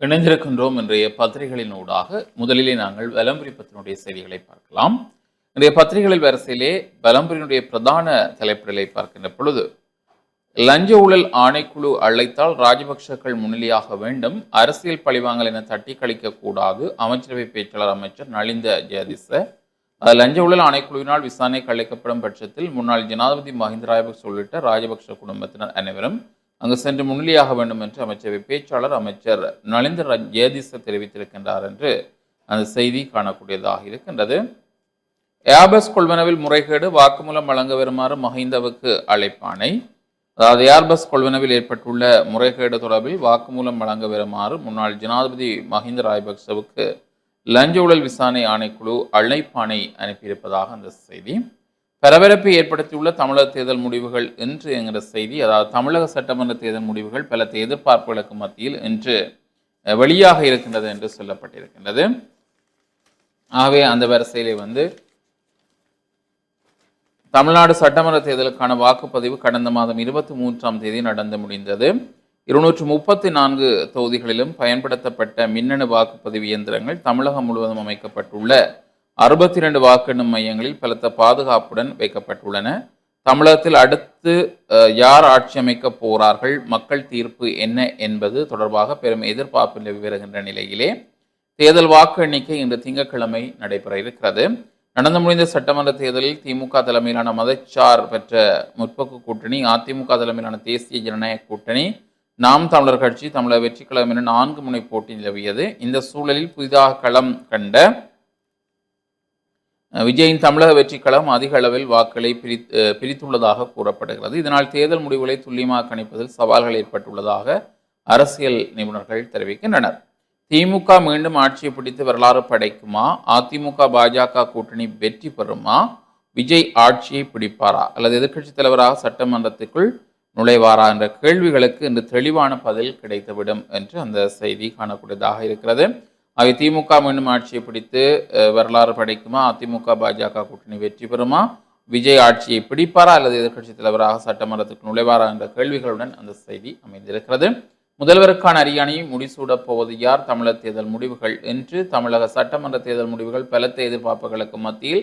இணைந்திருக்கின்றோம் இன்றைய பத்திரிகைகளின் ஊடாக. முதலிலே நாங்கள் வலம்புரி பத்தினுடைய செய்திகளை பார்க்கலாம். இன்றைய பத்திரிகைகளில் வரிசையிலே வலம்புரியினுடைய பிரதான தலைப்பிடலை பார்க்கின்ற பொழுது, லஞ்ச ஊழல் ஆணைக்குழு அழைத்தால் ராஜபக்சர்கள் முன்னிலையாக வேண்டும், அரசியல் பழிவாங்கல் என தட்டி கழிக்க கூடாது, அமைச்சரவை பேச்சாளர் அமைச்சர் நலிந்த ஜெயதிச. லஞ்ச ஊழல் ஆணைக்குழுவினால் விசாரணைக்கு அழைக்கப்படும் பட்சத்தில் முன்னாள் ஜனாதிபதி மஹிந்த ராஜபக்ச உள்ளிட்ட ராஜபக்ச குடும்பத்தினர் அனைவரும் அங்கு சென்று முன்னிலையாக வேண்டும் என்று அமைச்சரவை பேச்சாளர் அமைச்சர் நலிந்த ஜெயதிச தெரிவித்திருக்கின்றார் என்று அந்த செய்தி காணக்கூடியதாக இருக்கின்றது. ஏர்பஸ் கொள்வனவில் முறைகேடு, வாக்குமூலம் வழங்க வருமாறு மஹிந்தவுக்கு அழைப்பானை. அதாவது ஏர்பஸ் கொள்வனவில் ஏற்பட்டுள்ள முறைகேடு தொடர்பில் வாக்குமூலம் வழங்க வருமாறு முன்னாள் ஜனாதிபதி மஹிந்த ராஜபக்சவுக்கு லஞ்ச ஊழல் விசாரணை ஆணைக்குழு அழைப்பானை அனுப்பியிருப்பதாக அந்த செய்தி. பரபரப்பை ஏற்படுத்தியுள்ள தமிழக தேர்தல் முடிவுகள் இன்று என்கிற செய்தி. அதாவது தமிழக சட்டமன்ற தேர்தல் முடிவுகள் பல எதிர்பார்ப்புகளுக்கு மத்தியில் இன்று வெளியாக இருக்கின்றது என்று சொல்லப்பட்டிருக்கின்றது. ஆகவே அந்த வரிசையிலே தமிழ்நாடு சட்டமன்ற தேர்தலுக்கான வாக்குப்பதிவு கடந்த மாதம் 23ஆம் தேதி நடந்து முடிந்தது. 234 தொகுதிகளிலும் பயன்படுத்தப்பட்ட மின்னணு வாக்குப்பதிவு இயந்திரங்கள் தமிழகம் முழுவதும் அமைக்கப்பட்டுள்ள 62 வாக்கெண்ணும் மையங்களில் பலத்த பாதுகாப்புடன் வைக்கப்பட்டுள்ளன. தமிழகத்தில் அடுத்து யார் ஆட்சி அமைக்க போகிறார்கள், மக்கள் தீர்ப்பு என்ன என்பது தொடர்பாக பெரும் எதிர்பார்ப்பு நிலவி வருகின்ற நிலையிலே தேர்தல் வாக்கு எண்ணிக்கை இன்று திங்கட்கிழமை நடைபெற இருக்கிறது. நடந்து முடிந்த சட்டமன்ற தேர்தலில் திமுக தலைமையிலான மதச்சார் பெற்ற முற்போக்கு கூட்டணி, அதிமுக தலைமையிலான தேசிய ஜனநாயக கூட்டணி, நாம் தமிழர் கட்சி, தமிழக வெற்றி கழகம் என 4 முனை போட்டி நிலவியது. இந்த சூழலில் புதிதாக களம் கண்ட விஜயின் தமிழக வெற்றி கழகம் அதிக அளவில் வாக்குகளை பிரித்துள்ளதாக கூறப்படுகிறது. இதனால் தேர்தல் முடிவுகளை துல்லியமாக கணிப்பதில் சவால்கள் ஏற்பட்டுள்ளதாக அரசியல் நிபுணர்கள் தெரிவிக்கின்றனர். திமுக மீண்டும் ஆட்சியை பிடித்து வரலாறு படைக்குமா, அதிமுக பாஜக கூட்டணி வெற்றி பெறுமா, விஜய் ஆட்சியை பிடிப்பாரா அல்லது எதிர்க்கட்சித் தலைவராக சட்டமன்றத்துக்குள் நுழைவாரா என்ற கேள்விகளுக்கு இன்று தெளிவான பதில் கிடைத்துவிடும் என்று அந்த செய்தி காணக்கூடியதாக இருக்கிறது. அவை திமுக மீண்டும் ஆட்சியை பிடித்து வரலாறு படைக்குமா, அதிமுக பாஜக கூட்டணி வெற்றி பெறுமா, விஜய் ஆட்சியை பிடிப்பாரா அல்லது எதிர்க்கட்சித் தலைவராக சட்டமன்றத்துக்கு நுழைவாரா என்ற கேள்விகளுடன் அந்த செய்தி அமைந்திருக்கிறது. முதல்வருக்கான அரியணையை முடிசூடப் போவது யார், தமிழக தேர்தல் முடிவுகள் என்று தமிழக சட்டமன்ற தேர்தல் முடிவுகள் பலத்த எதிர்பார்ப்புகளுக்கு மத்தியில்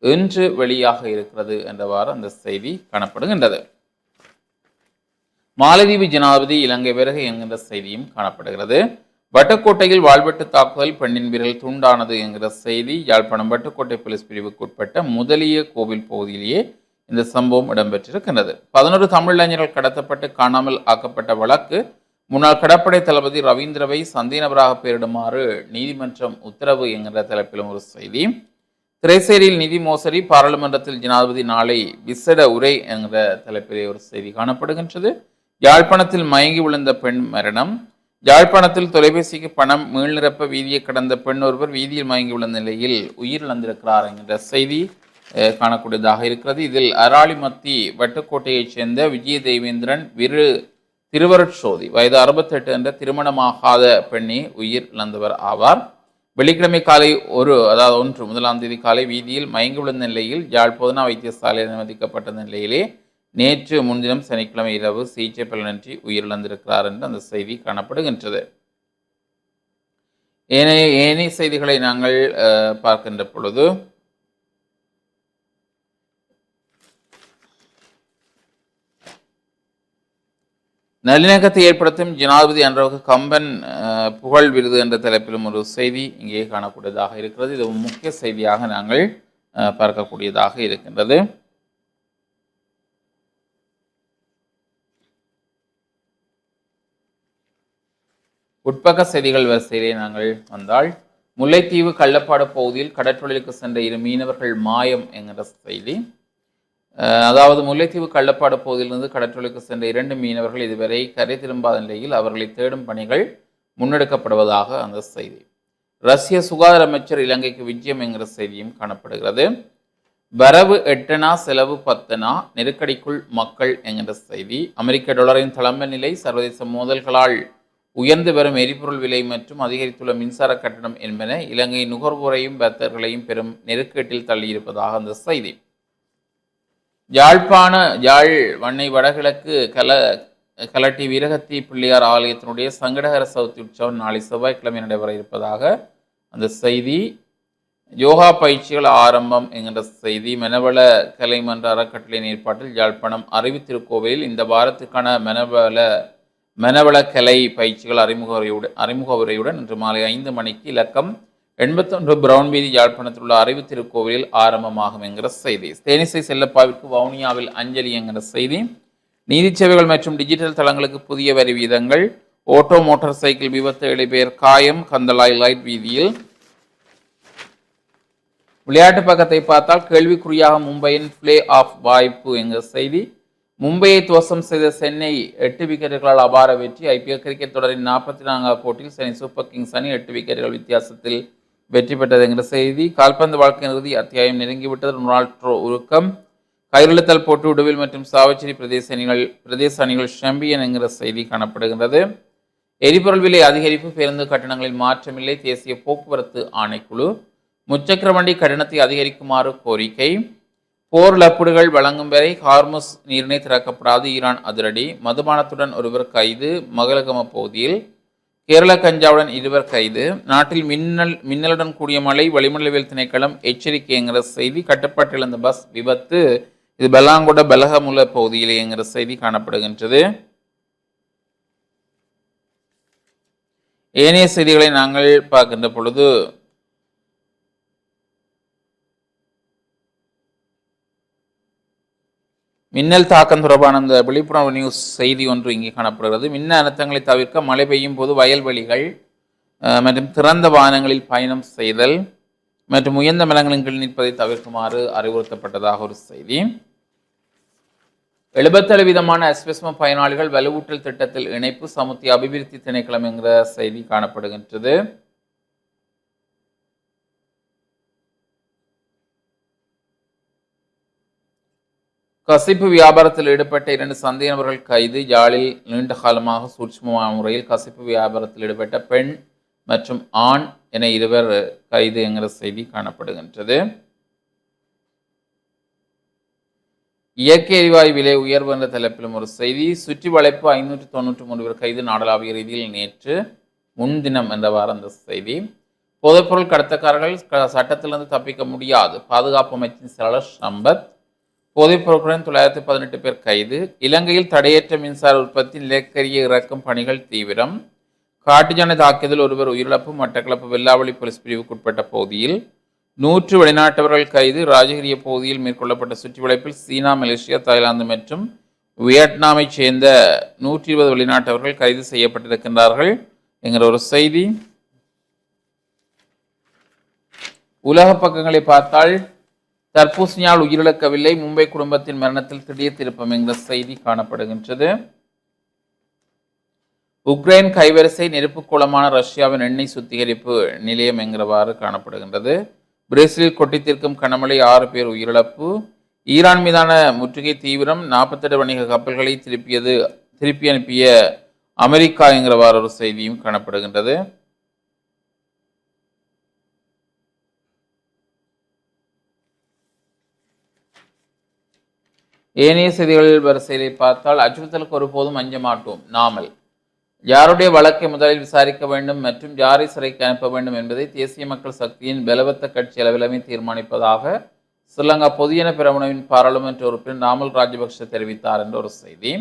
இன்று வெளியாக இருக்கிறது என்றவாறு அந்த செய்தி காணப்படுகின்றது. மாலத்தீவு ஜனாதிபதி இலங்கை வருகை என்கின்ற செய்தியும் காணப்படுகிறது. வட்டுக்கோட்டையில் வாழ்வெட்டு தாக்குதல், பெண்ணின் விரல் துண்டானது என்கிற செய்தி. யாழ்ப்பாணம் வட்டுக்கோட்டை போலீஸ் பிரிவுக்கு உட்பட்ட முதலிய கோவில் பகுதியிலேயே இந்த சம்பவம் இடம்பெற்றிருக்கின்றது. 11 தமிழ் இளைஞர்கள் கடத்தப்பட்டு காணாமல் ஆக்கப்பட்ட வழக்கு முன்னாள் கடற்படை தளபதி ரவீந்திரவை சந்தேக நபராக பெயரிடுமாறு நீதிமன்றம் உத்தரவு என்கிற தலைப்பிலும் ஒரு செய்தி. திரைசேரியில் நிதி மோசடி, பாராளுமன்றத்தில் ஜனாதிபதி நாளை விசேட உரை என்கிற தலைப்பிலே ஒரு செய்தி காணப்படுகின்றது. யாழ்ப்பாணத்தில் மயங்கி விழுந்த பெண் மரணம். யாழ்ப்பாணத்தில் தொலைபேசிக்கு பணம் மீள்நிரப்ப வீதியை கடந்த பெண் ஒருவர் வீதியில் மயங்கி விழுந்த நிலையில் உயிரிழந்திருக்கிறார் என்கிற செய்தி காணக்கூடியதாக இருக்கிறது. இதில் அராளிமத்தி வட்டுக்கோட்டையைச் சேர்ந்த விஜய தேவேந்திரன் திருவருட்சோதி வயது 68 என்ற திருமணமாகாத பெண்ணே உயிர் இழந்தவர் ஆவார். வெள்ளிக்கிழமை காலை 1ஆம் தேதி காலை வீதியில் மயங்கி விழுந்த நிலையில் யாழ் போதனா வைத்தியசாலையில் அனுமதிக்கப்பட்ட நிலையிலே நேற்று முன்தினம் சனிக்கிழமை இரவு சிகிச்சை பலனின்றி உயிரிழந்திருக்கிறார் என்று அந்த செய்தி காணப்படுகின்றது. ஏனைய செய்திகளை நாங்கள் பார்க்கின்ற பொழுது நல்லிணக்கத்தை ஏற்படுத்தும் ஜனாதிபதி அன்றவுக்கு கம்பன் புகழ் விருது என்ற தலைப்பிலும் ஒரு செய்தி இங்கே காணக்கூடியதாக இருக்கிறது. இது முக்கிய செய்தியாக நாங்கள் பார்க்கக்கூடியதாக இருக்கின்றது. உட்பக்க செய்திகள் வரிசையிலே நாங்கள் வந்தால், முல்லைத்தீவு கள்ளப்பாடு பகுதியில் கடற்றொழிலுக்கு சென்ற 2 மீனவர்கள் மாயம் என்கிற செய்தி. அதாவது முல்லைத்தீவு கள்ளப்பாடு பகுதியிலிருந்து கடற்றொழிலுக்கு சென்ற 2 மீனவர்கள் இதுவரை கரை திரும்பாத நிலையில் அவர்களை தேடும் பணிகள் முன்னெடுக்கப்படுவதாக அந்த செய்தி. ரஷ்ய சுகாதார அமைச்சர் இலங்கைக்கு விஜயம் என்கிற செய்தியும் காணப்படுகிறது. வரவு 8 செலவு 10 நெருக்கடிக்குள் மக்கள் என்கிற செய்தி. அமெரிக்க டாலரின் தலைமை நிலை, சர்வதேச மோதல்களால் உயர்ந்து வரும் எரிபொருள் விலை மற்றும் அதிகரித்துள்ள மின்சார கட்டணம் என்பன இலங்கை நுகர்வோரையும் வர்த்தகர்களையும் பெரும் நெருக்கட்டில் தள்ளியிருப்பதாக அந்த செய்தி. யாழ் வண்ணை வடகிழக்கு கலட்டி வீரகத்தி பிள்ளையார் ஆலயத்தினுடைய சங்கடகர சதுர்த்தி உற்சவம் நாளை செவ்வாய்க்கிழமை நடைபெற இருப்பதாக அந்த செய்தி. யோகா பயிற்சிகள் ஆரம்பம் என்கின்ற செய்தி. மனவள கலைமன்ற அறக்கட்டளையின் ஏற்பாட்டில் யாழ்ப்பாணம் அறிவுத்திருக்கோவிலில் இந்த வாரத்துக்கான மனவள கலை பயிற்சிகள் அறிமுக உரையுடன் இன்று மாலை 5 மணிக்கு இலக்கம் 81 பிரவுன் வீதி யாழ்ப்பாணத்தில் உள்ள அறிவுத்திருக்கோவிலில் ஆரம்பமாகும் என்கிற செய்தி. தேனிசை செல்லப்பாவிற்கு வவுனியாவில் அஞ்சலி என்கிற செய்தி. நீதி சேவைகள் மற்றும் டிஜிட்டல் தளங்களுக்கு புதிய வரி வீதங்கள். ஓட்டோ மோட்டார் சைக்கிள் விபத்து 7 பேர் காயம் கந்தலாய் லைட் வீதியில். விளையாட்டு பக்கத்தை பார்த்தால் கேள்விக்குறியாக மும்பையின் பிளே ஆஃப் வாய்ப்பு என்கிற செய்தி. மும்பையை துவசம் செய்த சென்னை 8 விக்கெட்டுகளால் அபார வெற்றி. ஐபிஎல் கிரிக்கெட் தொடரின் 44வது போட்டியில் சென்னை சூப்பர் கிங்ஸ் அணி 8 விக்கெட்டுகள் வித்தியாசத்தில் வெற்றி பெற்றது என்கிற செய்தி. கால்பந்து வாழ்க்கை இறுதி அத்தியாயம் நெருங்கிவிட்டது. ரொனால்டோ உருக்கம். கயிறுழுத்தல் போட்டு உடுவில் மற்றும் சாவச்சேரி பிரதேச அணிகள் சாம்பியன் என்கிற செய்தி காணப்படுகின்றது. எரிபொருள் விலை அதிகரிப்பு, பேருந்து கட்டணங்களில் மாற்றமில்லை. தேசிய போக்குவரத்து ஆணைக்குழு. முச்சக்கர வண்டி கட்டணத்தை அதிகரிக்குமாறு கோரிக்கை. போர் இழப்பீடுகள் வழங்கும் வரை ஹார்முஸ் நீரிணை திறக்கப்படாது, ஈரான் அதிரடி. மதுபானத்துடன் ஒருவர் கைது மகளகம பகுதியில். கேரள கஞ்சாவுடன் 2 கைது. நாட்டில் மின்னலுடன் கூடிய மழை, வளிமண்டலவியல் திணைக்களம் எச்சரிக்கை என்கிற செய்தி. கட்டுப்பாட்டில் இருந்த பஸ் விபத்து, இது பெலாங்கொட பெலகமுல பகுதியில் என்கிற செய்தி காணப்படுகின்றது. ஏனைய செய்திகளை நாங்கள் பார்க்கின்ற பொழுது மின்னல் தாக்கம் தொடர்பான அந்த விழிப்புணர்வு நியூஸ் செய்தி ஒன்று இங்கே காணப்படுகிறது. மின்ன அழுத்தங்களை தவிர்க்க மழை பெய்யும் போது வயல்வெளிகள் மற்றும் திறந்த வாகனங்களில் பயணம் செய்தல் மற்றும் உயர்ந்த மரங்களின் கீழ் நிற்பதை தவிர்க்குமாறு அறிவுறுத்தப்பட்டதாக ஒரு செய்தி. 77% அஸ்பெஸ்ம பயனாளிகள் வலுவூட்டல் திட்டத்தில் இணைப்பு, சமுத்திய அபிவிருத்தி திணைக்களம் என்கிற செய்தி காணப்படுகின்றது. கசிப்பு வியாபாரத்தில் ஈடுபட்ட 2 சந்தேக நபர்கள் கைது. யாழில் நீண்ட காலமாக சூட்சுமமான முறையில் கசிப்பு வியாபாரத்தில் ஈடுபட்ட பெண் மற்றும் ஆண் என 2 கைது என்கிற செய்தி காணப்படுகின்றது. இயற்கை எரிவாயு விலை உயர்வு என்ற தலைப்பிலும் ஒரு செய்தி. சுற்றி வளைப்பு 593 பேர் கைது நாடளாவிய ரீதியில் நேற்று முன்தினம் என்றவாறு அந்த செய்தி. போதைப்பொருள் கடத்தக்காரர்கள் சட்டத்திலிருந்து தப்பிக்க முடியாது, பாதுகாப்பு அமைச்சின் செயலாளர் சம்பத். போதைப்பொருட்களுடன் 918 பேர் கைது. இலங்கையில் தடையற்ற மின்சார உற்பத்தி, நிலக்கரிய இறக்கும் பணிகள் தீவிரம். காட்டுஜானை தாக்கியதில் ஒருவர் உயிரிழப்பு. மட்டக்களப்பு வெள்ளாவளி போலீஸ் பிரிவுக்குட்பட்ட பகுதியில் 100 வெளிநாட்டவர்கள் கைது. ராஜகிரிய பகுதியில் மேற்கொள்ளப்பட்ட சுற்றி வளைப்பில் சீனா, மலேசியா, தாய்லாந்து மற்றும் வியட்நாமை சேர்ந்த 120 வெளிநாட்டவர்கள் கைது செய்யப்பட்டிருக்கின்றார்கள் என்கிற ஒரு செய்தி. உலக பக்கங்களை பார்த்தால் தர்பூசணியால் உயிரிழக்கவில்லை, மும்பை குடும்பத்தின் மரணத்தில் திடீர் திருப்பம் என்கிற செய்தி காணப்படுகின்றது. உக்ரைன் கைவரிசை நெருப்புக்குளமான ரஷ்யாவின் எண்ணெய் சுத்திகரிப்பு நிலையம் என்கிறவாறு காணப்படுகின்றது. பிரேசிலில் கொட்டித்திருக்கும் கனமழை 6 பேர் உயிரிழப்பு. ஈரான் மீதான முற்றுகை தீவிரம். 48 வணிக கப்பல்களை திருப்பி அனுப்பிய அமெரிக்கா என்கிறவாறு ஒரு செய்தியும் காணப்படுகின்றது. ஏனைய செய்திகளில் வரிசையை பார்த்தால் அச்சுறுத்தலுக்கு ஒருபோதும் அஞ்ச மாட்டோம் நாமல். யாருடைய வழக்கை முதலில் விசாரிக்க வேண்டும் மற்றும் யாரை சிறைக்கு அனுப்ப வேண்டும் என்பதை தேசிய மக்கள் சக்தியின் பலவத்த கட்சி அளவிலுமே தீர்மானிப்பதாக ஸ்ரீலங்கா பொதுஜன பெரமுனவின் பாராளுமன்ற உறுப்பினர் நாமல் ராஜபக்ஷ தெரிவித்தார் என்ற ஒரு செய்தி.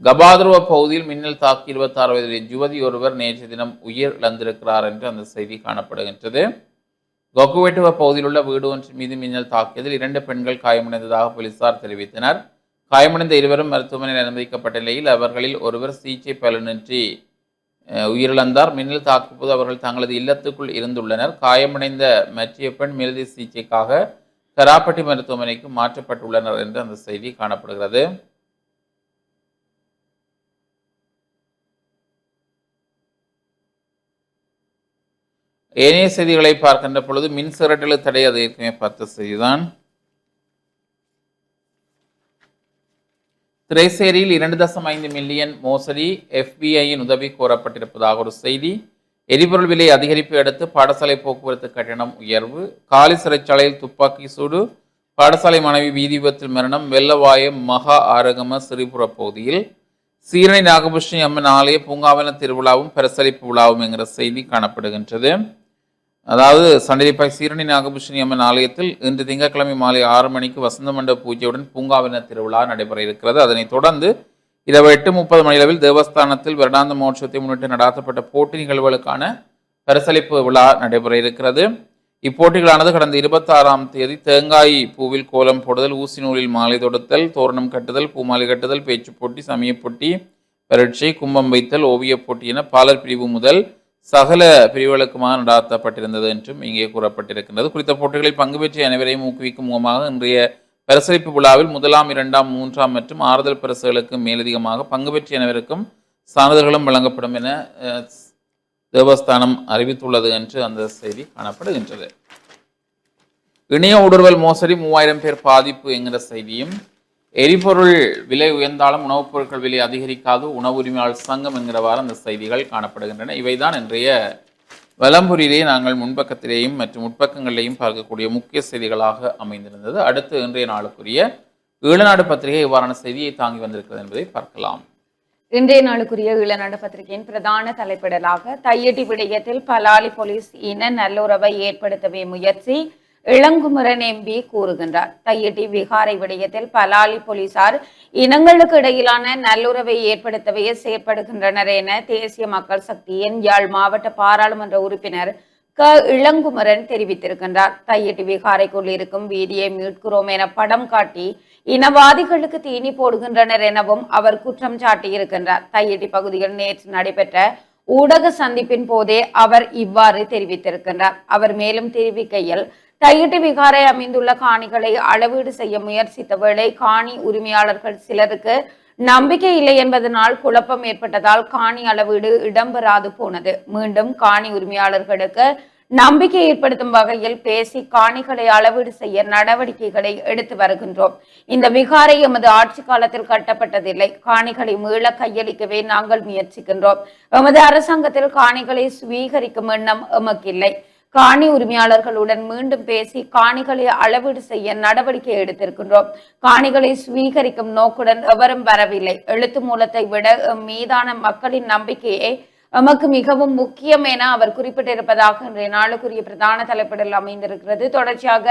கபாதுருவ பகுதியில் மின்னல் தாக்கி 26 வயதுடைய யுவதி ஒருவர் நேற்று தினம் உயிர் இழந்திருக்கிறார் என்று அந்த செய்தி காணப்படுகின்றது. கொக்குவெட்டுவ பகுதியில் உள்ள வீடு ஒன்றின் மீது மின்னல் தாக்கியதில் 2 பெண்கள் காயமடைந்ததாக போலீசார் தெரிவித்தனர். காயமடைந்த 2 மருத்துவமனையில் அனுமதிக்கப்பட்ட நிலையில் அவர்களில் ஒருவர் சிகிச்சை பலனின்றி உயிரிழந்தார். மின்னல் தாக்கும்போது அவர்கள் தங்களது இல்லத்துக்குள் இருந்துள்ளனர். காயமடைந்த மற்ற பெண் மேலதிக சிகிச்சைக்காக கராப்பட்டி மருத்துவமனைக்கு மாற்றப்பட்டுள்ளனர் என்று அந்த செய்தி காணப்படுகிறது. ஏனைய செய்திகளை பார்க்கின்ற பொழுது மின் சிரட்டலு தடை, அது ஏற்கனவே பார்த்த செய்திதான். திரைசேரியில் 2.5 மில்லியன் மோசடி, FBI-யின் உதவி கோரப்பட்டிருப்பதாக ஒரு செய்தி. எரிபொருள் விலை அதிகரிப்பை அடுத்து பாடசாலை போக்குவரத்து கட்டணம் உயர்வு. காலி சிறைச்சாலையில் துப்பாக்கி சூடு, பாடசாலை மாணவி வீதி விபத்தில் மரணம். வெள்ளவாயம் மகா ஆரகம சிறிபுர பகுதியில் சீரணி நாகபூஷணி அம்மன் ஆலய பூங்காவன திருவிழாவும் பரிசளிப்பு விழாவும் என்கிற செய்தி காணப்படுகின்றது. அதாவது சண்டிலிப்பாய் சீரணி நாகபூஷணி அம்மன் ஆலயத்தில் இன்று திங்கட்கிழமை மாலை 6 மணிக்கு வசந்த மண்டப பூஜையுடன் பூங்காவன திருவிழா நடைபெற இருக்கிறது. அதனைத் தொடர்ந்து இரவு 8:30 மணியளவில் தேவஸ்தானத்தில் வருடாந்த மகோற்சவத்தை முன்னிட்டு நடாத்தப்பட்ட போட்டி நிகழ்வுகளுக்கான பரிசளிப்பு விழா நடைபெற இருக்கிறது. இப்போட்டிகளானது கடந்த 26ஆம் தேதி தேங்காய் பூவில் கோலம் போடுதல், ஊசி நூலில் மாலை தொடுத்தல், தோரணம் கட்டுதல், பூமாலை கட்டுதல், பேச்சு போட்டி, சமய போட்டி, பரீட்சை, கும்பம் வைத்தல், ஓவியப் போட்டி என பாலர் பிரிவு முதல் சகல பிரிவுகளுக்குமாக நடாத்தப்பட்டிருந்தது என்றும் இங்கே கூறப்பட்டிருக்கின்றது. குறித்த போட்டிகளில் பங்கு பெற்ற அனைவரையும் ஊக்குவிக்கும் முகமாக இன்றைய பரிசளிப்பு விழாவில் 1ஆம், 2ஆம், 3ஆம் மற்றும் ஆறுதல் பரிசுகளுக்கு மேலதிகமாக பங்கு பெற்ற அனைவருக்கும் சான்றிதழ்களும் வழங்கப்படும் என தேவஸ்தானம் அறிவித்துள்ளது என்று அந்த செய்தி காணப்படுகின்றது. இணைய ஊடுருவல் மோசடி 3000 பேர் பாதிப்பு என்கிற செய்தியும், எரிபொருள் விலை உயர்ந்தாலும் உணவுப் பொருட்கள் விலை அதிகரிக்காது உணவு உரிமையாளர் சங்கம் என்கிறவாறு அந்த செய்திகள் காணப்படுகின்றன. இவைதான் இன்றைய வலம்புரியிலே நாங்கள் முன்பக்கத்திலேயும் மற்றும் உட்பக்கங்களிலேயும் பார்க்கக்கூடிய முக்கிய செய்திகளாக அமைந்திருந்தது. அடுத்து இன்றைய நாளுக்குரிய ஈழநாடு பத்திரிகை இவ்வாறான செய்தியை தாங்கி வந்திருக்கிறது என்பதை பார்க்கலாம். இன்றைய நாளுக்குரிய ஈழநாடு பத்திரிகையின் பிரதான தலைப்பிடலாக தையட்டி விடயத்தில் பலாலி போலீஸ் இன நல்லுறவை ஏற்படுத்தவே முயற்சி, இளங்குமரன் எம்பி கூறுகின்றார். தையட்டி விகாரை விடயத்தில் பலாலி போலீசார் இனங்களுக்கு இடையிலான நல்லுறவை ஏற்படுத்தவே செயற்படுகின்றனர் என தேசிய மக்கள் சக்தியின் யாழ் மாவட்ட பாராளுமன்ற உறுப்பினர் இளங்குமரன் தெரிவித்திருக்கின்றார். தையட்டி விகாரைக்குள் இருக்கும் வீதியை மீட்கிறோம் என படம் காட்டி இனவாதிகளுக்கு தீனி போடுகின்றனர் எனவும் அவர் குற்றம் சாட்டியிருக்கின்றார். தையட்டி பகுதியில் நேற்று நடைபெற்ற ஊடக சந்திப்பின் போதே அவர் இவ்வாறு தெரிவித்திருக்கின்றார். அவர் மேலும் தெரிவிக்கையில், தையட்டி விகாரை அமைந்துள்ள காணிகளை அளவீடு செய்ய முயற்சித்த வேளை காணி உரிமையாளர்கள் சிலருக்கு நம்பிக்கை இல்லை என்பதனால் குழப்பம் ஏற்பட்டதால் காணி அளவீடு இடம்பெறாது போனது. மீண்டும் காணி உரிமையாளர்களுக்கு நம்பிக்கை ஏற்படுத்தும் வகையில் பேசி காணிகளை அளவீடு செய்ய நடவடிக்கைகளை எடுத்து வருகின்றோம். இந்த விகாரை எமது ஆட்சி காலத்தில் கட்டப்பட்டதில்லை. காணிகளை மீள கையளிக்கவே நாங்கள் முயற்சிக்கின்றோம். எமது அரசாங்கத்தில் காணிகளை சுவீகரிக்கும் எண்ணம் எமக்கில்லை. காணி உரிமையாளர்களுடன் மீண்டும் பேசி காணிகளை அளவீடு செய்ய நடவடிக்கை எடுத்திருக்கின்றோம். காணிகளை சுவீகரிக்கும் நோக்குடன் எவரும் வரவில்லை. எழுத்து மூலத்தை விட மீதான மக்களின் நம்பிக்கையே எமக்கு மிகவும் முக்கியம் என அவர் குறிப்பிட்டிருப்பதாக இன்றைய நாளுக்குரிய பிரதான தலைப்பிடல் அமைந்திருக்கிறது. தொடர்ச்சியாக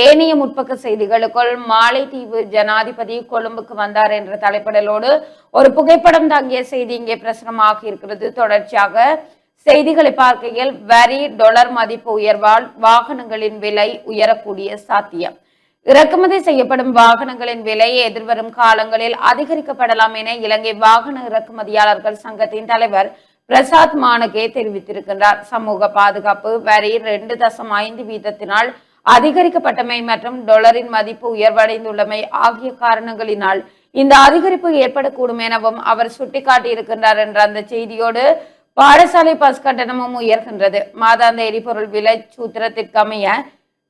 ஏனைய முற்பக்க செய்திகளுக்குள் மாலைத்தீவு ஜனாதிபதி கொழும்புக்கு வந்தார் என்ற தலைப்பிடலோடு ஒரு புகைப்படம் தாங்கிய செய்தி இங்கே பிரசுரமாக இருக்கிறது. தொடர்ச்சியாக செய்திகளை பார்க்கையில் வரி டாலர் மதிப்பு உயர்வால் வாகனங்களின் விலை உயரக்கூடிய சாத்தியம், இறக்குமதி செய்யப்படும் வாகனங்களின் விலை எதிர்வரும் காலங்களில் அதிகரிக்கப்படலாம் என இலங்கை வாகன இறக்குமதியாளர்கள் சங்கத்தின் தலைவர் பிரசாத் மானகே தெரிவித்திருக்கின்றார். சமூக பாதுகாப்பு வரி 2.5% அதிகரிக்கப்பட்டமை மற்றும் டாலரின் மதிப்பு உயர்வடைந்துள்ளமை ஆகிய காரணங்களினால் இந்த அதிகரிப்பு ஏற்படக்கூடும் எனவும் அவர் சுட்டிக்காட்டியிருக்கின்றார் என்ற அந்த செய்தியோடு பாடசாலை பஸ் கட்டணமும் உயர்கின்றது. மாதாந்த எரிபொருள் விலை சூத்திரத்திற்கு அமைய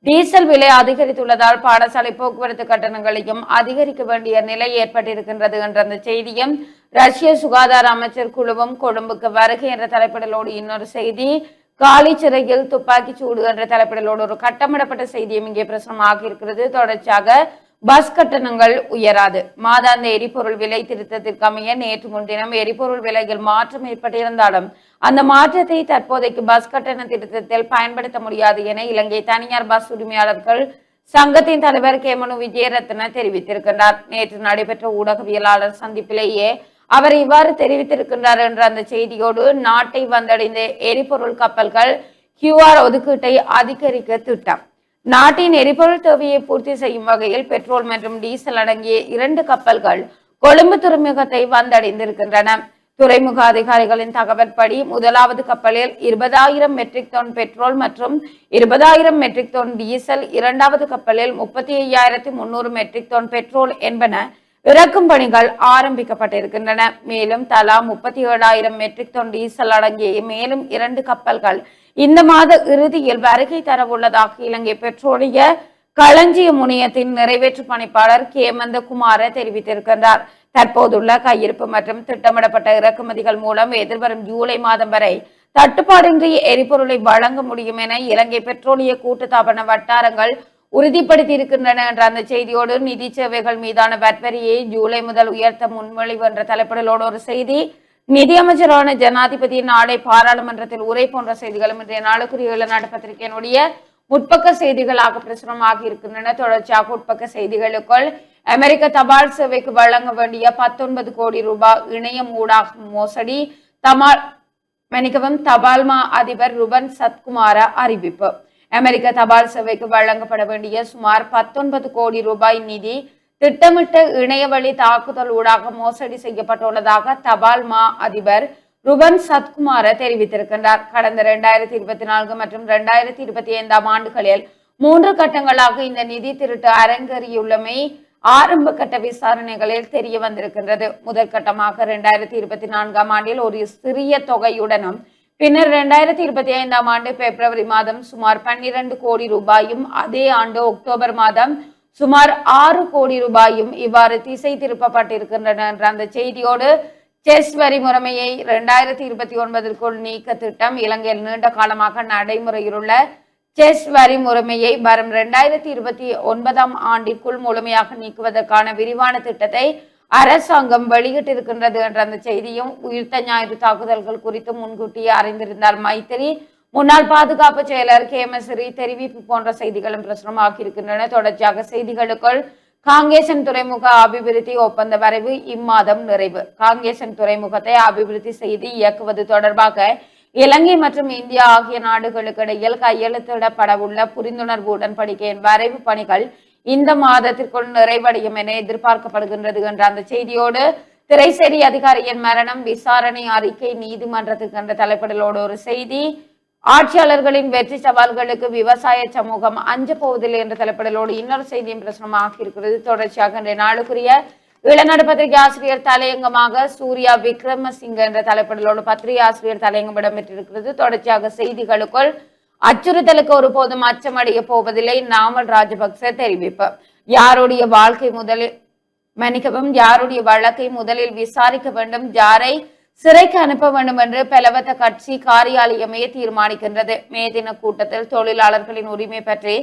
டீசல் விலை அதிகரித்துள்ளதால் பாடசாலை போக்குவரத்து கட்டணங்களையும் அதிகரிக்க வேண்டிய நிலை ஏற்பட்டிருக்கின்றது என்ற அந்த செய்தியும், ரஷ்ய சுகாதார அமைச்சர் குழுவும் கொழும்புக்கு வருகை என்ற தலைப்பிடலோடு இன்னொரு செய்தி, காலி சிறையில் துப்பாக்கி சூடு என்ற தலைப்பிடலோடு ஒரு கட்டமிடப்பட்ட செய்தியும் இங்கே பிரசுரமாக இருக்கிறது. தொடர்ச்சியாக பஸ் கட்டணங்கள் உயராது. மாதாந்த எரிபொருள் விலை திருத்தத்திற்கு அமைய நேற்று முன்தினம் எரிபொருள் விலையில் மாற்றம் ஏற்பட்டிருந்தாலும் அந்த மாற்றத்தை தற்போதைக்கு பஸ் கட்டண திருத்தத்தில் பயன்படுத்த முடியாது என இலங்கை தனியார் பஸ் உரிமையாளர்கள் சங்கத்தின் தலைவர் கேமனு விஜயரத்ன தெரிவித்திருக்கின்றார். நேற்று நடைபெற்ற ஊடகவியலாளர் சந்திப்பிலேயே அவர் இவ்வாறு தெரிவித்திருக்கின்றார் என்ற அந்த செய்தியோடு, நாட்டை வந்தடைந்த எரிபொருள் கப்பல்கள் QR ஒதுக்கீட்டை அதிகரிக்க திட்டம். நாட்டின் எரிபொருள் தேவையை பூர்த்தி செய்யும் வகையில் பெட்ரோல் மற்றும் டீசல் அடங்கிய 2 கப்பல்கள் கொழும்பு துறைமுகத்தை வந்தடைந்திருக்கின்றன. துறைமுக அதிகாரிகளின் தகவல்படி முதலாவது கப்பலில் 20,000 மெட்ரிக் டன் பெட்ரோல் மற்றும் 20,000 மெட்ரிக் டன் டீசல், இரண்டாவது கப்பலில் 35,300 மெட்ரிக் டன் பெட்ரோல் என்பன இறக்கும் பணிகள் ஆரம்பிக்கப்பட்டிருக்கின்றன. மேலும் தலா 37,000 மெட்ரிக் டன் டீசல் அடங்கிய மேலும் 2 கப்பல்கள் இந்த மாத இறுதியில் வருகை தரவுள்ளதாக இலங்கை பெட்ரோலிய களஞ்சிய முனையத்தின் நிறைவேற்று பணிப்பாளர் கேமந்த குமார தெரிவித்திருக்கின்றார். தற்போதுள்ள கையிருப்பு மற்றும் திட்டமிடப்பட்ட இறக்குமதிகள் மூலம் எதிர்வரும் ஜூலை மாதம் வரை தட்டுப்பாடின்றி எரிபொருளை வழங்க முடியும் என இலங்கை பெட்ரோலிய கூட்டுத்தாபன வட்டாரங்கள் உறுதிப்படுத்தி இருக்கின்றன என்ற அந்த செய்தியோடு நிதி சேவைகள் மீதான வரியை ஜூலை முதல் உயர்த்த முன்மொழிவு என்ற தலைப்பிடலோடு ஒரு செய்தி, நிதியமைச்சரான ஜனாதிபதி நாளை பாராளுமன்றத்தில் உரை போன்ற செய்திகளும் இன்றைய நாளுக்குரிய ஈழநாடு பத்திரிகையினுடைய முற்பக்க செய்திகளாக பிரசுரமாகி இருக்கின்றன. தொடர்ச்சியாக உட்பக்க செய்திகளுக்குள் அமெரிக்க தபால் சேவைக்கு வழங்க வேண்டிய 19 கோடி ரூபாய் இணையம் ஊடாக மோசடி, தபால்மா அதிபர் ருபன் சத்குமார அறிவிப்பு. அமெரிக்க தபால் சேவைக்கு வழங்கப்பட வேண்டிய சுமார் 19 கோடி ரூபாய் நிதி திட்டமிட்ட இணையவழி தாக்குதல் ஊடாக மோசடி செய்யப்பட்டுள்ளதாக தபால்மா அதிபர் ருபன் சத்குமார தெரிவித்திருக்கின்றார். கடந்த 2024 மற்றும் 2025 ஆண்டுகளில் 3 கட்டங்களாக இந்த நிதி திருட்டு அரங்கேறியுள்ளமை ஆரம்ப கட்ட விசாரணைகளில் தெரிய வந்திருக்கின்றது. முதல் கட்டமாக 2024 ஆண்டில் ஒரு சிறிய தொகையுடனும் பின்னர் 2025 ஆண்டு பிப்ரவரி மாதம் சுமார் 12 கோடி ரூபாயும் அதே ஆண்டு அக்டோபர் மாதம் சுமார் 6 கோடி ரூபாயும் இவ்வாறு திசை திருப்பப்பட்டிருக்கின்றன என்ற அந்த செய்தியோடு செஸ் வரி முறைமையை 2029ற்குள் நீக்க திட்டம். இலங்கையில் நீண்ட காலமாக நடைமுறையில் உள்ள செஸ் வரி முறைமையை வரும் 2029 ஆண்டிற்குள் முழுமையாக நீக்குவதற்கான விரிவான திட்டத்தை அரசாங்கம் வெளியிட்டிருக்கின்றது என்ற அந்த செய்தியும், உயிர்த்த ஞாயிறு தாக்குதல்கள் குறித்து முன்கூட்டியே அறிந்திருந்தார் மைத்திரி, முன்னாள் பாதுகாப்பு செயலர் கேமஸ்ரீ தெரிவிப்பு போன்ற செய்திகளும் பிரசுரமாகி இருக்கின்றன. தொடர்ச்சியாக செய்திகளுக்குள் காங்கேசன் துறைமுக அபிவிருத்தி ஒப்பந்த வரைவு இம்மாதம் நிறைவு. காங்கேசன் துறைமுகத்தை அபிவிருத்தி செய்து இயக்குவது தொடர்பாக இலங்கை மற்றும் இந்தியா ஆகிய நாடுகளுக்கு இடையில் கையெழுத்திடப்படவுள்ள புரிந்துணர்வு உடன்படிக்கையின் வரைவு பணிகள் இந்த மாதத்திற்குள் நிறைவடையும் என எதிர்பார்க்கப்படுகின்றது என்ற அந்த செய்தியோடு திரைசேரி அதிகாரியின் மரணம் விசாரணை அறிக்கை நீதிமன்றத்துக்கு என்ற தலைப்பிடலோடு ஒரு செய்தி, ஆட்சியாளர்களின் வெற்றி சவால்களுக்கு விவசாய சமூகம் அஞ்ச போவதில்லை என்ற தலைப்பிடலோடு இன்னொரு செய்தியும் பிரசுரமாக இருக்கிறது. தொடர்ச்சியாக இன்றைய நாளுக்குரிய ஈழநாடு பத்திரிகை ஆசிரியர் தலையங்கமாக சூர்யா விக்ரமசிங்க என்ற தலைப்பிடலோடு பத்திரிகை ஆசிரியர் தலையங்கம் இடம்பெற்றிருக்கிறது. தொடர்ச்சியாக செய்திகளுக்குள் அச்சுறுத்தலுக்கு ஒருபோதும் அச்சமடைய போவதில்லை நாமல் ராஜபக்ச தெரிவிப்பு. யாருடைய வழக்கை முதலில் விசாரிக்க வேண்டும், யாரை சிறைக்கு அனுப்ப வேண்டும் என்று பெலவத்த கட்சி காரியாலயமே தீர்மானிக்கின்றது. மே தின கூட்டத்தில் தொழிலாளர்களின் உரிமை பற்றி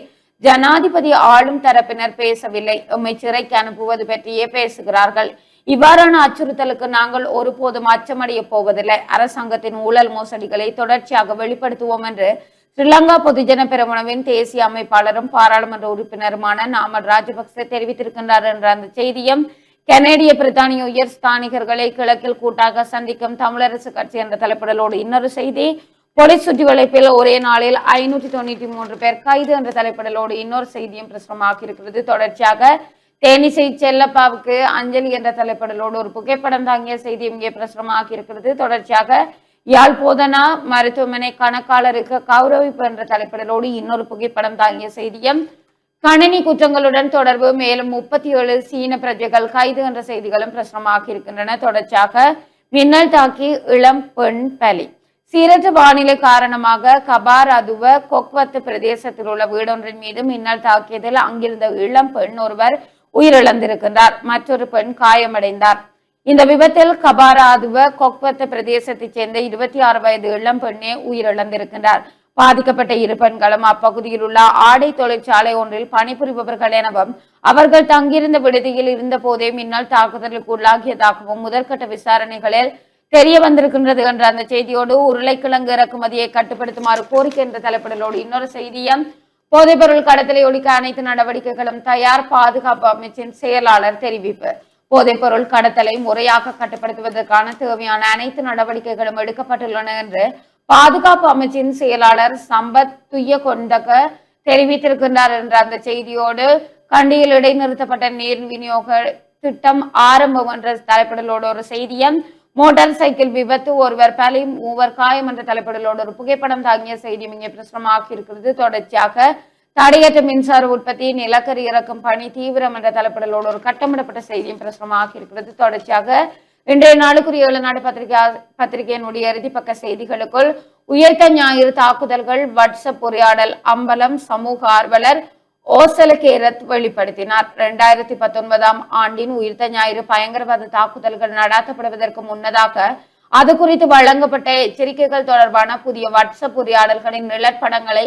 ஜனாதிபதி ஆளும் தரப்பினர் பேசவில்லை, எம்மை சிறைக்கு அனுப்புவது பற்றியே பேசுகிறார்கள். இவ்வாறான அச்சுறுத்தலுக்கு நாங்கள் ஒருபோதும் அச்சமடைய போவதில்லை. அரசாங்கத்தின் ஊழல் மோசடிகளை தொடர்ச்சியாக வெளிப்படுத்துவோம் என்று ஸ்ரீலங்கா பொதுஜன பெரமுனவின் தேசிய அமைப்பாளரும் பாராளுமன்ற உறுப்பினருமான நாமல் ராஜபக்ச தெரிவித்திருக்கின்றார் என்ற அந்த செய்தியும், கனேடிய பிரித்தானிய உயர் ஸ்தானிகர்களை கிழக்கில் கூட்டாக சந்திக்கும் தமிழரசு கட்சி என்ற தலைப்பிடலோடு இன்னொரு செய்தி, போலீஸ் சுற்றி வளைப்பில் ஒரே நாளில் 593 பேர் கைது என்ற தலைப்பிடலோடு இன்னொரு செய்தியும் பிரசுரமாகி இருக்கிறது. தொடர்ச்சியாக தேனிசை செல்லப்பாவுக்கு அஞ்சலி என்ற தலைப்பிடலோடு ஒரு புகைப்படம் தாங்கிய செய்தி இங்கே பிரசுரமாகி இருக்கிறது. தொடர்ச்சியாக யாழ் போதனா மருத்துவமனை கணக்காளருக்கு கௌரவிப்பு என்ற தலைப்பிடலோடு இன்னொரு புகைப்படம் தாங்கிய செய்தியும், கணினி குற்றங்களுடன் தொடர்பு மேலும் 37 சீன பிரஜைகள் கைது என்ற செய்திகளும் பிரசுரமாகி இருக்கின்றன. தொடர்ச்சியாக மின்னல் தாக்கி இளம் பெண் பலி. சீரற்ற வானிலை காரணமாக கபாரதுவ கொக்வத்து பிரதேசத்தில் உள்ள வீடொன்றின் மீது மின்னல் தாக்கியதில் அங்கிருந்த இளம் பெண் ஒருவர் உயிரிழந்திருக்கின்றார், மற்றொரு பெண் காயமடைந்தார். இந்த விபத்தில் கபாராதுவ கொக்வத்து பிரதேசத்தைச் சேர்ந்த 26 வயது இளம் பெண்ணே உயிரிழந்திருக்கின்றார். பாதிக்கப்பட்ட இரு பெண்களும் அப்பகுதியில் உள்ள ஆடை தொழிற்சாலை ஒன்றில் பணிபுரிபவர்கள் எனவும் அவர்கள் தங்கியிருந்த விடுதியில் இருந்த போதே மின்னல் தாக்குதலுக்கு உள்ளாகியதாகவும் முதற்கட்ட விசாரணைகளில் தெரிய வந்திருக்கின்றது என்ற அந்த செய்தியோடு உருளைக்கிழங்கு இறக்குமதியை கட்டுப்படுத்துமாறு கோரிக்கை என்ற தலைப்பிடலோடு இன்னொரு செய்தியும், போதைப்பொருள் கடத்தலை ஒழிக்க அனைத்து நடவடிக்கைகளும் தயார், பாதுகாப்பு அமைச்சின் செயலாளர் தெரிவிப்பு. போதைப்பொருள் கடத்தலை முறையாக கட்டுப்படுத்துவதற்கான தேவையான அனைத்து நடவடிக்கைகளும் எடுக்கப்பட்டுள்ளன என்று பாதுகாப்பு அமைச்சின் செயலாளர் சம்பத் துய்ய கொண்டக தெரிவித்திருக்கின்றார் என்ற அந்த செய்தியோடு கண்டியில் இடைநிறுத்தப்பட்ட நீர் விநியோக திட்டம் ஆரம்பம் என்ற தலைப்பிடலோடு ஒரு செய்தியும், மோட்டார் சைக்கிள் விபத்து ஒருவர் பலி 3 காயம் என்ற தலைப்பிடலோடு ஒரு புகைப்படம் தாங்கிய செய்தியும் இங்கே பிரசுரமாகி இருக்கிறது. தொடர்ச்சியாக தடையற்ற மின்சார உற்பத்தி நிலக்கரி இறக்கும் பணி தீவிரம் என்ற தலைப்பிடலோடு ஒரு கட்டமிடப்பட்ட செய்தியும் பிரசுரமாகி இருக்கிறது. தொடர்ச்சியாக இன்றைய நாளுக்குரிய ஈழநாடு பத்திரிகையினுடைய இறுதிப்பக்க செய்திகளுக்குள் உயர்த்த ஞாயிறு தாக்குதல்கள், வாட்ஸ்அப் உரையாடல் அம்பலம், சமூக ஆர்வலர் ஓசலகேரத் வெளிப்படுத்தினார். 2019 ஆண்டின் உயிர்த்த ஞாயிறு பயங்கரவாத தாக்குதல்கள் நடாத்தப்படுவதற்கு முன்னதாக அது குறித்து வழங்கப்பட்ட எச்சரிக்கைகள் தொடர்பான புதிய வாட்ஸ்அப் உரையாடல்களின் நிழற்படங்களை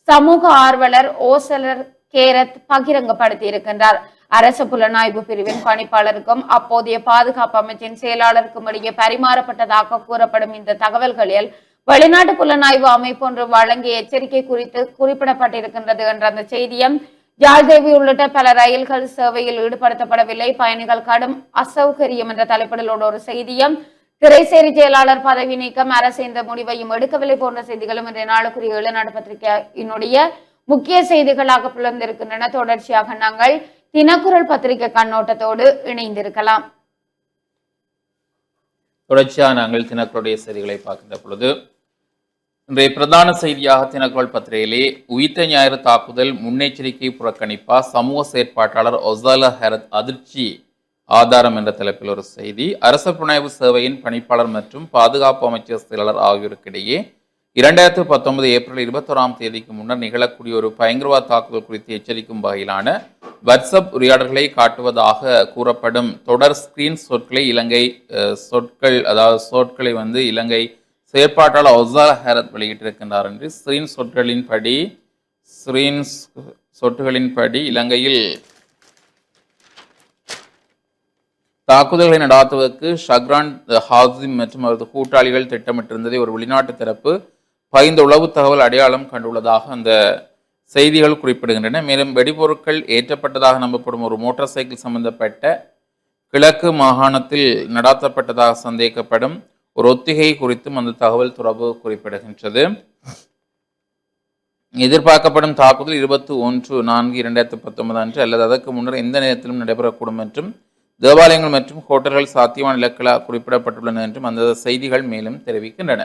சமூக ஆர்வலர் ஓசலர் கேரத் பகிரங்கப்படுத்தி இருக்கின்றார். அரசு புலனாய்வு பிரிவின் பணிப்பாளருக்கும் அப்போதைய பாதுகாப்பு அமைச்சின் செயலாளருக்கும் இடையே பரிமாறப்பட்டதாக கூறப்படும் இந்த தகவல்களில் வெளிநாட்டு புலனாய்வு அமைப்பு ஒன்று வழங்கிய எச்சரிக்கை குறித்து குறிப்பிடப்பட்டிருக்கின்றது என்ற அந்த செய்தியும், ஜாழ்தேவி உள்ளிட்ட பல ரயில்கள் சேவையில் ஈடுபடுத்தப்படவில்லை, பயணிகள் கடும் அசௌகரியம் என்ற தலைப்பிடலோடு ஒரு செய்தியும், திரைசேரி செயலாளர் பதவி நீக்கம், அரசு இந்த முடிவையும் எடுக்கவில்லை போன்ற செய்திகளும் இன்றைய நாளுக்குரிய ஈழநாடு பத்திரிகையினுடைய முக்கிய செய்திகளாக புலர்ந்திருக்கின்றன. தொடர்ச்சியாக நாங்கள் தினக்குரல் பத்திரிகை கண்ணோட்டத்தோடு இணைந்திருக்கலாம். தொடர்ச்சியாக நாங்கள் தினக்குரலுடைய செய்திகளை பார்க்கின்ற பொழுது, இன்றைய பிரதான செய்தியாக தினக்குரல் பத்திரிகையிலே உயிர்த்த ஞாயிறு தாக்குதல் முன்னெச்சரிக்கை புறக்கணிப்பா, சமூக செயற்பாட்டாளர் ஒசாலா ஹெரத் அதிர்ச்சி ஆதாரம் என்ற தலைப்பில் ஒரு செய்தி. அரசு புலனாய்வு சேவையின் பணிப்பாளர் மற்றும் பாதுகாப்பு அமைச்சர் செயலாளர் ஆகியோருக்கிடையே 2019 ஏப்ரல் 21ஆம் தேதிக்கு முன்னர் நிகழக்கூடிய ஒரு பயங்கரவாத தாக்குதல் குறித்து எச்சரிக்கும் வகையிலான வாட்ஸ்அப் உரையாடல்களை காட்டுவதாக கூறப்படும் தொடர் ஸ்கிரீன் சொற்களை சொற்களை இலங்கை செயற்பாட்டாளர் ஒசாலா ஹெரத் வெளியிட்டிருக்கின்றார் என்று ஸ்கிரீன் சொற்களின்படி இலங்கையில் தாக்குதல்களை நடாத்துவதற்கு ஷக்ரான் ஹாசிம் மற்றும் அவரது கூட்டாளிகள் திட்டமிட்டிருந்ததை ஒரு வெளிநாட்டு தரப்பு பகிர்ந்த உளவு தகவல் அடையாளம் கண்டுள்ளதாக அந்த செய்திகள் குறிப்பிடுகின்றன. மேலும் வெடிபொருட்கள் ஏற்றப்பட்டதாக நம்பப்படும் ஒரு மோட்டார் சைக்கிள் சம்பந்தப்பட்ட கிழக்கு மாகாணத்தில் நடாத்தப்பட்டதாக சந்தேகிக்கப்படும் ஒரு ஒத்திகை குறித்தும் அந்த தகவல் தொடர்பு குறிப்பிடுகின்றது. எதிர்பார்க்கப்படும் தாக்குதல் 21/4/2019 அன்று அல்லது அதற்கு முன்னர் எந்த நேரத்திலும் நடைபெறக்கூடும் என்றும் தேவாலயங்கள் மற்றும் ஹோட்டல்கள் சாத்தியமான இலக்குகளாக குறிப்பிடப்பட்டுள்ளன என்றும் அந்த செய்திகள் மேலும் தெரிவிக்கின்றன.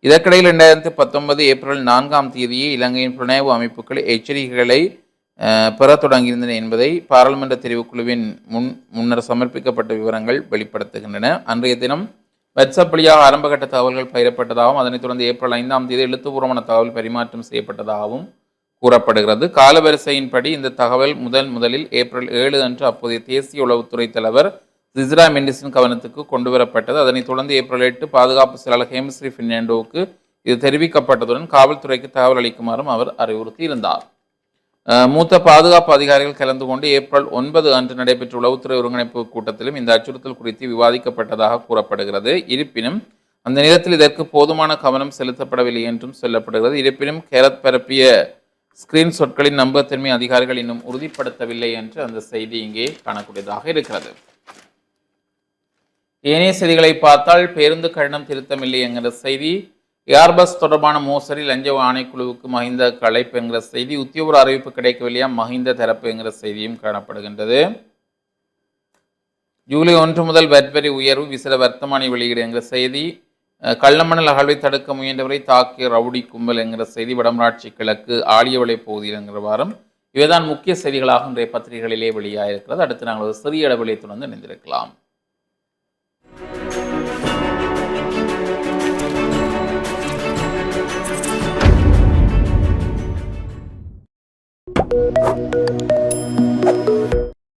இதற்கிடையில் 2019 ஏப்ரல் 4ஆம் தேதியே இலங்கையின் புலனாய்வு அமைப்புகள் எச்சரிக்கைகளை பெற தொடங்கியிருந்தன என்பதை பாராளுமன்ற தெரிவுக்குழுவின் முன்னர் சமர்ப்பிக்கப்பட்ட விவரங்கள் வெளிப்படுத்துகின்றன. அன்றைய தினம் வாட்ஸ்அப் வழியாக ஆரம்பகட்ட தகவல்கள் பகிரப்பட்டதாகவும் அதனைத் தொடர்ந்து ஏப்ரல் 5ஆம் தேதி எழுத்துப்பூர்வமான தகவல் பரிமாற்றம் செய்யப்பட்டதாகவும் கூறப்படுகிறது. காலவரிசையின்படி இந்த தகவல் முதலில் ஏப்ரல் 7 அன்று அப்போதைய தேசிய உளவுத்துறை தலைவர் ஜிஸ்ரா மெண்டிஸின் கவனத்துக்கு கொண்டுவரப்பட்டது. அதனைத் தொடர்ந்து ஏப்ரல் 8 பாதுகாப்பு செயலாளர் ஹேமஸ்ரீ பிர்னாண்டோவுக்கு இது தெரிவிக்கப்பட்டதுடன் காவல்துறைக்கு தகவல் அளிக்குமாறும் அவர் அறிவுறுத்தியிருந்தார். மூத்த பாதுகாப்பு அதிகாரிகள் கலந்து கொண்டு ஏப்ரல் 9 அன்று நடைபெற்ற உளவுத்துறை ஒருங்கிணைப்பு கூட்டத்திலும் இந்த அச்சுறுத்தல் குறித்து விவாதிக்கப்பட்டதாக கூறப்படுகிறது. இருப்பினும் அந்த நேரத்தில் இதற்கு போதுமான கவனம் செலுத்தப்படவில்லை என்றும் சொல்லப்படுகிறது. இருப்பினும் ஹெரத் பரப்பிய ஸ்கிரீன் சொற்களின் நம்பகத்தன்மை அதிகாரிகள் இன்னும் உறுதிப்படுத்தவில்லை என்று அந்த செய்தி இங்கே காணக்கூடியதாக இருக்கிறது. ஏனைய செய்திகளை பார்த்தால் பேருந்து கட்டணம் திருத்தமில்லை என்கிற செய்தி, ஏர்பஸ் தொடர்பான மோசடி லஞ்ச ஆணைக்குழுவுக்கு மஹிந்த அழைப்பு என்கிற செய்தி, உத்தியோக அறிவிப்பு கிடைக்கவில்லையா மஹிந்த தரப்பு என்கிற செய்தியும் காணப்படுகின்றது. ஜூலை 1 முதல் வரி உயர்வு விசில வர்த்தமானி வெளியீடு என்கிற செய்தி, கள்ளமணல் அகழ்வை தடுக்க முயன்றவரை தாக்கிய ரவுடி கும்பல் என்கிற செய்தி, வடமராட்சி கிழக்கு ஆழியவளை பகுதியில் என்கிற வாரம். இவைதான் முக்கிய செய்திகளாக இன்றைய பத்திரிகைகளிலே வெளியாயிருக்கிறது. அடுத்து நாங்கள் ஒரு சிறிய இடைவெளியை தொடர்ந்து இணைந்திருக்கலாம்.